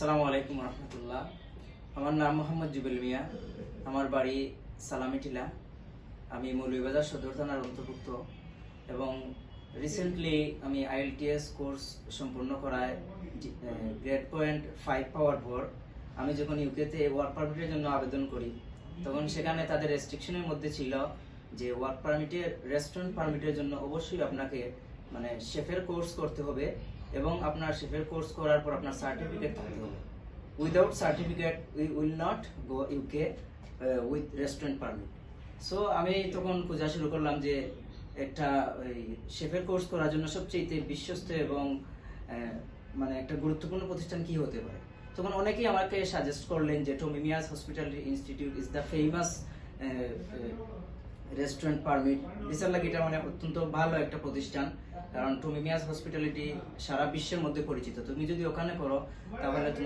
আসসালামু আলাইকুম রহমতুল্লাহ। আমার নাম মোহাম্মদ জুবেল মিয়া। আমার বাড়ি সালামি টিলা। আমি মৌলভীবাজার সদর থানার অন্তর্ভুক্ত এবং রিসেন্টলি আমি আইএলটিএস কোর্স সম্পূর্ণ করায় গ্রেড পয়েন্ট 5 পাওয়ার পর আমি যখন ইউকেতে ওয়ার্ক পারমিটের জন্য আবেদন করি, তখন সেখানে তাদের রেস্ট্রিকশনের মধ্যে ছিল যে ওয়ার্ক পারমিটের রেস্টুরেন্ট পারমিটের জন্য অবশ্যই আপনাকে শেফের কোর্স করতে হবে এবং আপনার শেফের কোর্স করার পর আপনার সার্টিফিকেট থাকতে হবে। Without certificate we will not go UK with restaurant permit. So আমি তখন খোঁজা শুরু করলাম যে একটা শেফের কোর্স করার জন্য সবচেয়ে বিশ্বস্ত এবং একটা গুরুত্বপূর্ণ প্রতিষ্ঠান কি হতে পারে। তখন অনেকেই আমাকে সাজেস্ট করলেন যে Tommy Miah's hospitality institute is the famous restaurant permit. বিচার লাগে এটা অত্যন্ত ভালো একটা প্রতিষ্ঠান, কারণ টমি মিয়াস হসপিটালিটি সারা বিশ্বের মধ্যে পরিচিত। তুমি যদি ওখানে করো তাহলে তোমার